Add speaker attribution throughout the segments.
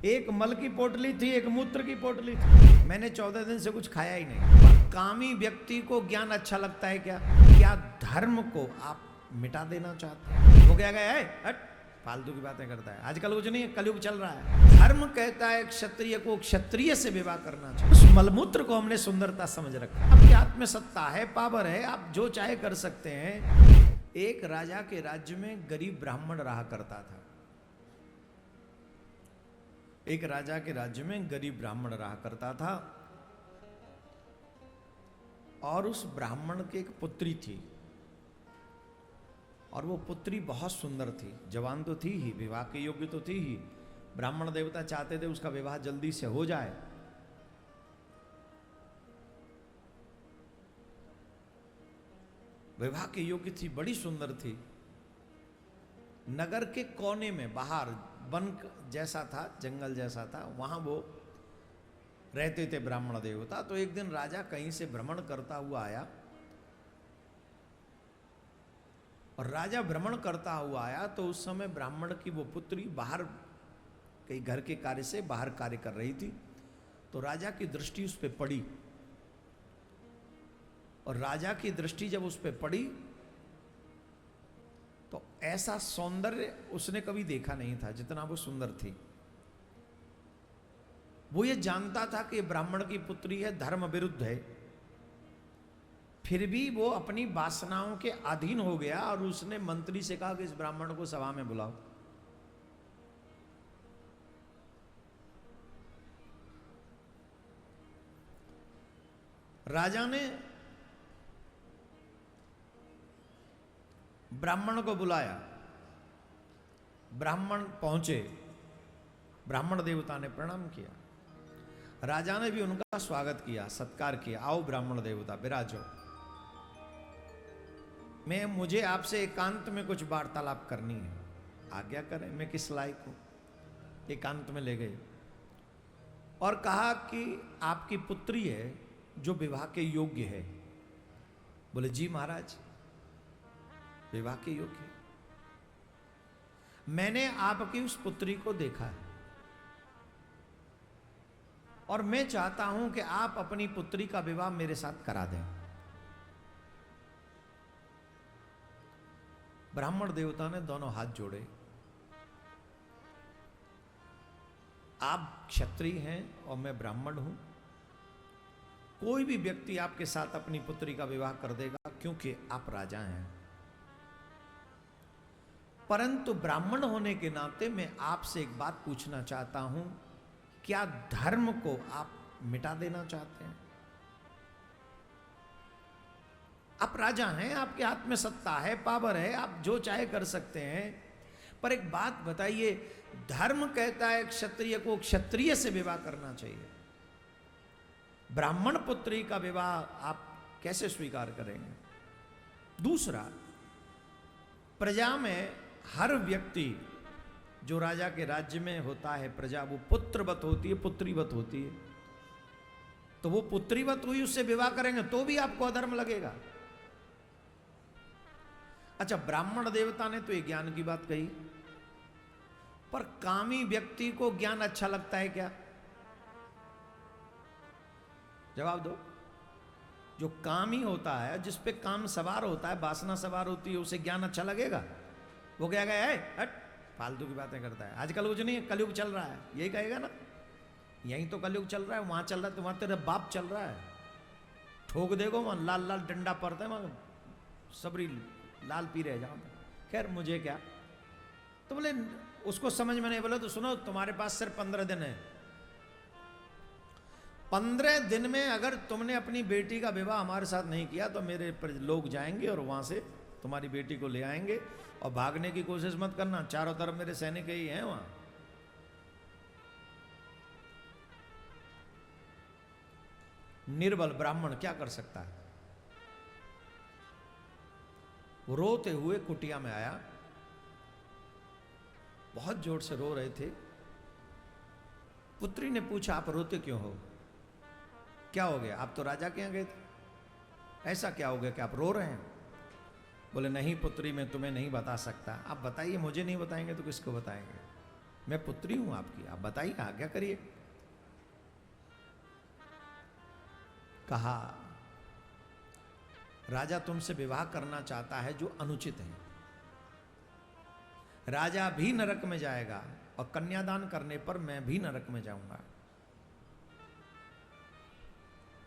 Speaker 1: एक मल की पोटली थी, एक मूत्र की पोटली थी। मैंने 14 दिन से कुछ खाया ही नहीं। कामी व्यक्ति को ज्ञान अच्छा लगता है क्या? क्या धर्म को आप मिटा देना चाहते हैं? वो क्या गया है, हट फालतू की बातें करता है। आजकल कुछ नहीं है, कलयुग चल रहा है। धर्म कहता है क्षत्रिय को क्षत्रिय से विवाह करना चाहिए। उस मलमूत्र को हमने सुंदरता समझ रखा। आपके हाथ में सत्ता है, पावर है, आप जो चाहे कर सकते हैं। एक राजा के राज्य में गरीब ब्राह्मण रहा करता था। एक राजा के राज्य में गरीब ब्राह्मण रहा करता था और उस ब्राह्मण की एक पुत्री थी और वो पुत्री बहुत सुंदर थी। जवान तो थी ही, विवाह के योग्य तो थी ही। ब्राह्मण देवता चाहते थे उसका विवाह जल्दी से हो जाए। विवाह के योग्य थी, बड़ी सुंदर थी। नगर के कोने में बाहर वन जैसा था, जंगल जैसा था, वहां वो रहते थे ब्राह्मण देवता। तो एक दिन राजा कहीं से भ्रमण करता हुआ आया और राजा भ्रमण करता हुआ आया तो उस समय ब्राह्मण की वो पुत्री बाहर कहीं घर के कार्य से बाहर कार्य कर रही थी। तो राजा की दृष्टि उस पर पड़ी और राजा की दृष्टि जब उस पर पड़ी तो ऐसा सौंदर्य उसने कभी देखा नहीं था जितना वो सुंदर थी। वो ये जानता था कि ब्राह्मण की पुत्री है, धर्म विरुद्ध है, फिर भी वो अपनी वासनाओं के अधीन हो गया और उसने मंत्री से कहा कि इस ब्राह्मण को सभा में बुलाओ। राजा ने ब्राह्मण को बुलाया। ब्राह्मण पहुंचे, ब्राह्मण देवता ने प्रणाम किया। राजा ने भी उनका स्वागत किया, सत्कार किया। आओ ब्राह्मण देवता विराजो, मुझे आपसे एकांत में कुछ वार्तालाप करनी है, आज्ञा करें। मैं किस लायक हूं? एकांत में ले गए और कहा कि आपकी पुत्री है जो विवाह के योग्य है। बोले जी महाराज, विवाह के योग्य है। मैंने आपकी उस पुत्री को देखा है और मैं चाहता हूं कि आप अपनी पुत्री का विवाह मेरे साथ करा दें। ब्राह्मण देवता ने दोनों हाथ जोड़े। आप क्षत्रिय हैं और मैं ब्राह्मण हूं। कोई भी व्यक्ति आपके साथ अपनी पुत्री का विवाह कर देगा क्योंकि आप राजा हैं, परंतु ब्राह्मण होने के नाते मैं आपसे एक बात पूछना चाहता हूं, क्या धर्म को आप मिटा देना चाहते हैं? आप राजा हैं, आपके हाथ में सत्ता है, पावर है, आप जो चाहे कर सकते हैं, पर एक बात बताइए, धर्म कहता है क्षत्रिय को क्षत्रिय से विवाह करना चाहिए। ब्राह्मण पुत्री का विवाह आप कैसे स्वीकार करेंगे? दूसरा, प्रजा में हर व्यक्ति जो राजा के राज्य में होता है, प्रजा वो पुत्रवत होती है, पुत्रीवत होती है। तो वो पुत्रीवत हुई, उससे विवाह करेंगे तो भी आपको अधर्म लगेगा। अच्छा, ब्राह्मण देवता ने तो ये ज्ञान की बात कही, पर कामी व्यक्ति को ज्ञान अच्छा लगता है क्या? जवाब दो। जो कामी होता है, जिस पे काम सवार होता है, वासना सवार होती है, उसे ज्ञान अच्छा लगेगा? वो क्या गया है, हट फालतू की बातें करता है। आजकल कुछ नहीं है, कलयुग चल रहा है, यही कहेगा ना। यहीं तो कलयुग चल रहा है, वहां चल रहा है तो वहां तेरा बाप चल रहा है। ठोक देगो वहां लाल लाल डंडा पड़ता है, वहां सबरी लाल पी रहे जहां पर। खैर मुझे क्या। तो बोले उसको समझ में नहीं। बोले तो सुनो, तुम्हारे पास सिर्फ 15 दिन है। 15 दिन में अगर तुमने अपनी बेटी का विवाह हमारे साथ नहीं किया तो मेरे लोग जाएंगे और वहां से तुम्हारी बेटी को ले आएंगे। और भागने की कोशिश मत करना, चारों तरफ मेरे सैनिक ही हैं वहां। निर्बल ब्राह्मण क्या कर सकता है? रोते हुए कुटिया में आया, बहुत जोर से रो रहे थे। पुत्री ने पूछा, आप रोते क्यों हो? क्या हो गया? आप तो राजा के यहां गए थे, ऐसा क्या हो गया कि आप रो रहे हैं? बोले नहीं पुत्री, मैं तुम्हें नहीं बता सकता। आप बताइए, मुझे नहीं बताएंगे तो किसको बताएंगे? मैं पुत्री हूं आपकी, आप बताइए आज्ञा करिए। कहा राजा तुमसे विवाह करना चाहता है जो अनुचित है। राजा भी नरक में जाएगा और कन्यादान करने पर मैं भी नरक में जाऊंगा,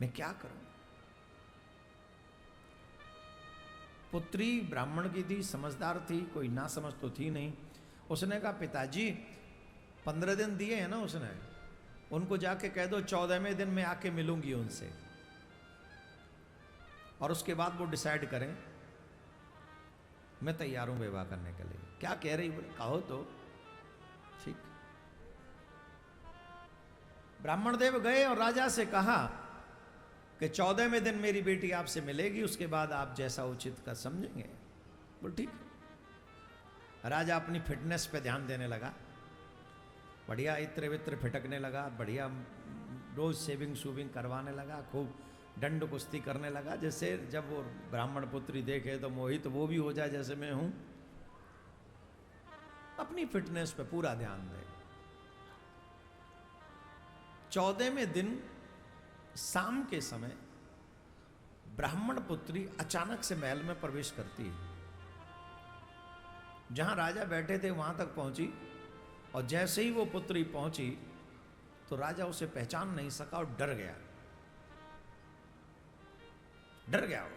Speaker 1: मैं क्या करूं। पुत्री ब्राह्मण की थी, समझदार थी, कोई ना समझ तो थी नहीं। उसने कहा पिताजी 15 दिन दिए हैं ना उसने, उनको जाके कह दो 14वें दिन में आके मिलूंगी उनसे, और उसके बाद वो डिसाइड करें। मैं तैयार हूं विवाह करने के लिए। क्या कह रही, बोले कहो तो ठीक। ब्राह्मण देव गए और राजा से कहा कि 14वें दिन मेरी बेटी आपसे मिलेगी, उसके बाद आप जैसा उचित कर समझेंगे। बोल ठीक है। राजा अपनी फिटनेस पे ध्यान देने लगा, बढ़िया इत्र वित्र फिटकने लगा, बढ़िया रोज सेविंग सूविंग करवाने लगा, खूब दंड कुश्ती करने लगा, जैसे जब वो ब्राह्मण पुत्री देखे तो मोहित वो भी हो जाए जैसे मैं हूं। अपनी फिटनेस पे पूरा ध्यान दे। 14वें दिन शाम के समय ब्राह्मण पुत्री अचानक से महल में प्रवेश करती है। जहां राजा बैठे थे वहां तक पहुंची, और जैसे ही वो पुत्री पहुंची तो राजा उसे पहचान नहीं सका और डर गया। डर गया वो।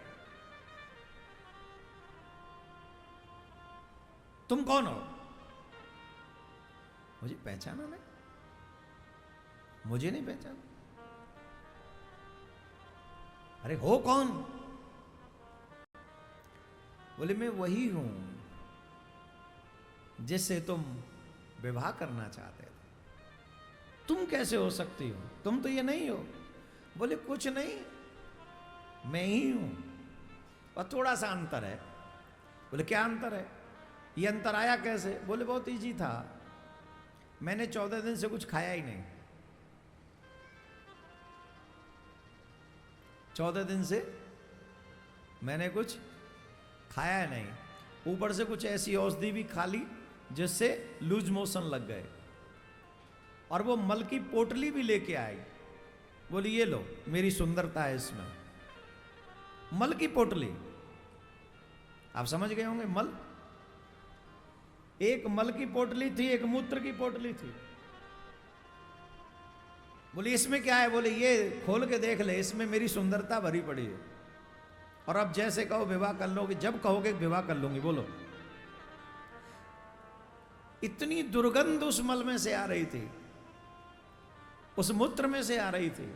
Speaker 1: तुम कौन हो? मुझे पहचाना नहीं? मुझे नहीं पहचाना? अरे हो कौन? बोले मैं वही हूं जिससे तुम विवाह करना चाहते थे। तुम कैसे हो सकती हो? तुम तो ये नहीं हो। बोले कुछ नहीं, मैं ही हूं, और थोड़ा सा अंतर है। बोले क्या अंतर है? ये अंतर आया कैसे? बोले बहुत इजी था, मैंने 14 दिन से कुछ खाया ही नहीं। 14 दिन से मैंने कुछ खाया नहीं, ऊपर से कुछ ऐसी औषधि भी खा ली जिससे लूज मोशन लग गए, और वो मल की पोटली भी लेके आई। बोली ये लो, मेरी सुंदरता है इसमें। मल की पोटली, आप समझ गए होंगे। मल, एक मल की पोटली थी, एक मूत्र की पोटली थी। बोले इसमें क्या है? बोले ये खोल के देख ले, इसमें मेरी सुंदरता भरी पड़ी है, और अब जैसे कहो विवाह कर लोगे, जब कहोगे विवाह कर लूंगी। बोलो। इतनी दुर्गंध उस मल में से आ रही थी, उस मूत्र में से आ रही थी,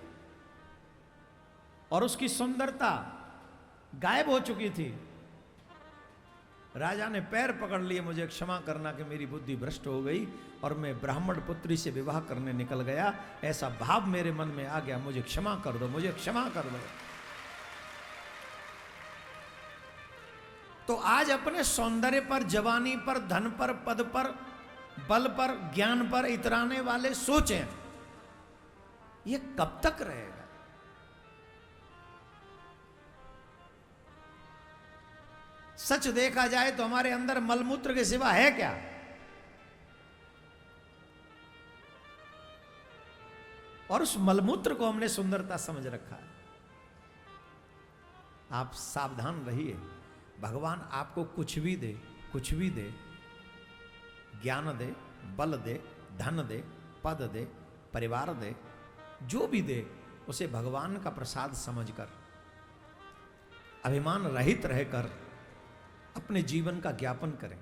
Speaker 1: और उसकी सुंदरता गायब हो चुकी थी। राजा ने पैर पकड़ लिए, मुझे क्षमा करना कि मेरी बुद्धि भ्रष्ट हो गई और मैं ब्राह्मण पुत्री से विवाह करने निकल गया, ऐसा भाव मेरे मन में आ गया, मुझे क्षमा कर दो, मुझे क्षमा कर दो। तो आज अपने सौंदर्य पर, जवानी पर, धन पर, पद पर, बल पर, ज्ञान पर इतराने वाले सोचें, ये कब तक रहेगा? सच देखा जाए तो हमारे अंदर मलमूत्र के सिवा है क्या? और उस मलमूत्र को हमने सुंदरता समझ रखा है। आप सावधान रहिए, भगवान आपको कुछ भी दे, कुछ भी दे, ज्ञान दे, बल दे, धन दे, पद दे, परिवार दे, जो भी दे, उसे भगवान का प्रसाद समझकर, अभिमान रहित रहकर अपने जीवन का ज्ञापन करें।